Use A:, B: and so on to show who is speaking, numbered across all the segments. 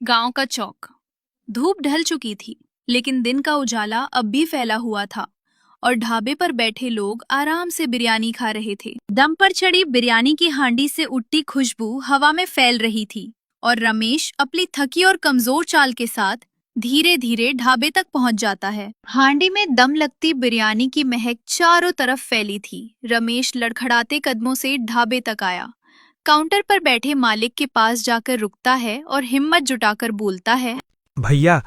A: गांव का चौक। धूप ढल चुकी थी, लेकिन दिन का उजाला अब भी फैला हुआ था और ढाबे पर बैठे लोग आराम से बिरयानी खा रहे थे। दम पर चढ़ी बिरयानी की हांडी से उठती खुशबू हवा में फैल रही थी और रमेश अपनी थकी और कमजोर चाल के साथ धीरे धीरे ढाबे तक पहुंच जाता है। हांडी में दम लगती बिरयानी की महक चारों तरफ फैली थी। रमेश लड़खड़ाते कदमों से ढाबे तक आया। काउंटर पर बैठे मालिक के पास जाकर रुकता है और हिम्मत जुटाकर बोलता है,
B: भैया,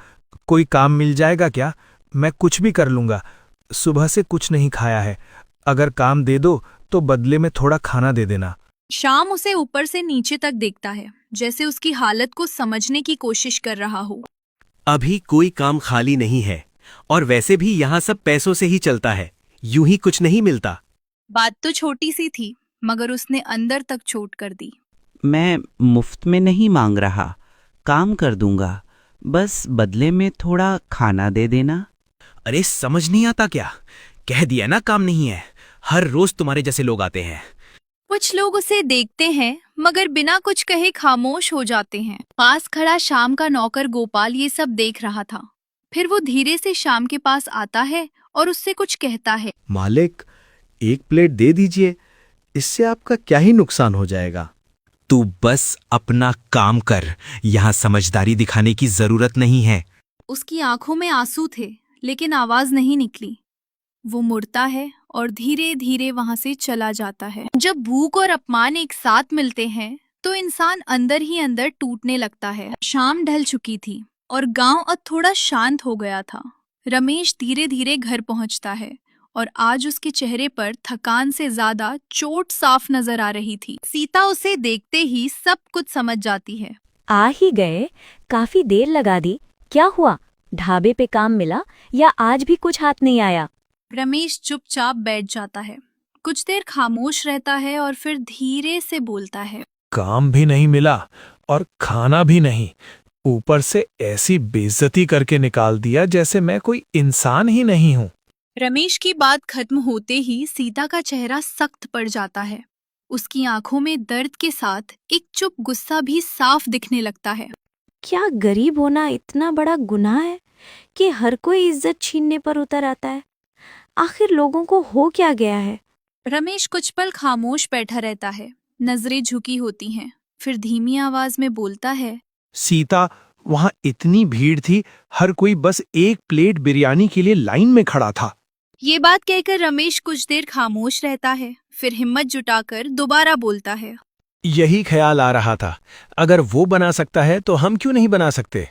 B: कोई काम मिल जाएगा क्या? मैं कुछ भी कर लूंगा। सुबह से कुछ नहीं खाया है। अगर काम दे दो तो बदले में थोड़ा खाना दे देना।
A: शाम उसे ऊपर से नीचे तक देखता है, जैसे उसकी हालत को समझने की कोशिश कर रहा हो।
C: अभी कोई काम खाली नहीं है और वैसे भी यहाँ सब पैसों से ही चलता है, यूं ही कुछ नहीं मिलता।
A: बात तो छोटी सी थी, मगर उसने अंदर तक चोट कर दी।
D: मैं मुफ्त में नहीं मांग रहा, काम कर दूंगा, बस बदले में थोड़ा खाना दे देना।
C: अरे समझ नहीं आता क्या? कह दिया ना काम नहीं है। हर रोज तुम्हारे जैसे लोग आते हैं।
A: कुछ लोग उसे देखते हैं मगर बिना कुछ कहे खामोश हो जाते हैं। पास खड़ा शाम का नौकर गोपाल ये सब देख रहा था। फिर वो धीरे से शाम के पास आता है और उससे कुछ कहता है।
B: मालिक, एक प्लेट दे दीजिए, इससे आपका क्या ही नुकसान हो जाएगा।
C: तू बस अपना काम कर, यहाँ समझदारी दिखाने की जरूरत नहीं है।
A: उसकी आंखों में आंसू थे, लेकिन आवाज नहीं निकली। वो मुड़ता है और धीरे धीरे वहां से चला जाता है। जब भूख और अपमान एक साथ मिलते हैं तो इंसान अंदर ही अंदर टूटने लगता है। शाम ढल चुकी थी और गांव अब थोड़ा शांत हो गया था। रमेश धीरे धीरे घर पहुंचता है और आज उसके चेहरे पर थकान से ज्यादा चोट साफ नजर आ रही थी। सीता उसे देखते ही सब कुछ समझ जाती है।
E: आ ही गए, काफी देर लगा दी। क्या हुआ, ढाबे पे काम मिला या आज भी कुछ हाथ नहीं आया?
A: रमेश चुपचाप बैठ जाता है, कुछ देर खामोश रहता है और फिर धीरे से बोलता है।
B: काम भी नहीं मिला और खाना भी नहीं, ऊपर से ऐसी बेइज्जती करके निकाल दिया जैसे मैं कोई इंसान ही नहीं हूँ।
A: रमेश की बात खत्म होते ही सीता का चेहरा सख्त पड़ जाता है। उसकी आंखों में दर्द के साथ एक चुप गुस्सा भी साफ दिखने लगता है।
E: क्या गरीब होना इतना बड़ा गुनाह है कि हर कोई इज्जत छीनने पर उतर आता है? आखिर लोगों को हो क्या गया है?
A: रमेश कुछ पल खामोश बैठा रहता है, नजरें झुकी होती हैं। फिर धीमी आवाज में बोलता है।
B: सीता, वहां इतनी भीड़ थी, हर कोई बस एक प्लेट बिरयानी के लिए लाइन में खड़ा था।
A: ये बात कहकर रमेश कुछ देर खामोश रहता है, फिर हिम्मत जुटाकर दोबारा बोलता है।
B: यही ख्याल आ रहा था, अगर वो बना सकता है तो हम क्यों नहीं बना सकते?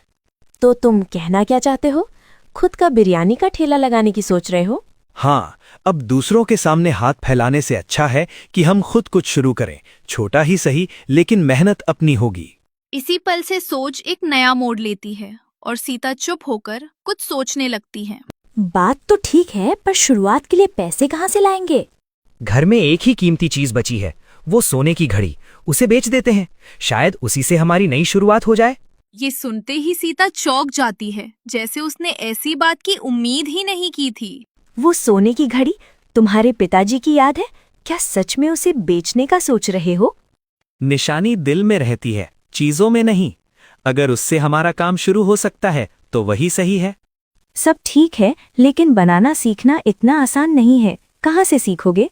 E: तो तुम कहना क्या चाहते हो? खुद का बिरयानी का ठेला लगाने की सोच रहे हो?
B: हाँ, अब दूसरों के सामने हाथ फैलाने से अच्छा है कि हम खुद कुछ शुरू करें। छोटा ही सही, लेकिन मेहनत अपनी होगी।
A: इसी पल से सोच एक नया मोड़ लेती है और सीता चुप होकर कुछ सोचने लगती है।
E: बात तो ठीक है, पर शुरुआत के लिए पैसे कहाँ से लाएंगे?
F: घर में एक ही कीमती चीज बची है, वो सोने की घड़ी। उसे बेच देते हैं, शायद उसी से हमारी नई शुरुआत हो जाए।
A: ये सुनते ही सीता चौंक जाती है, जैसे उसने ऐसी बात की उम्मीद ही नहीं की थी।
E: वो सोने की घड़ी तुम्हारे पिताजी की याद है? क्या सच में उसे बेचने का सोच रहे हो?
C: निशानी दिल में रहती है, चीजों में नहीं। अगर उससे हमारा काम शुरू हो सकता है तो वही सही है।
E: सब ठीक है, लेकिन बनाना सीखना इतना आसान नहीं है। कहाँ से सीखोगे?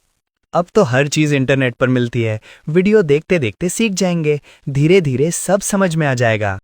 F: अब तो हर चीज इंटरनेट पर मिलती है, वीडियो देखते देखते सीख जाएंगे। धीरे धीरे सब समझ में आ जाएगा।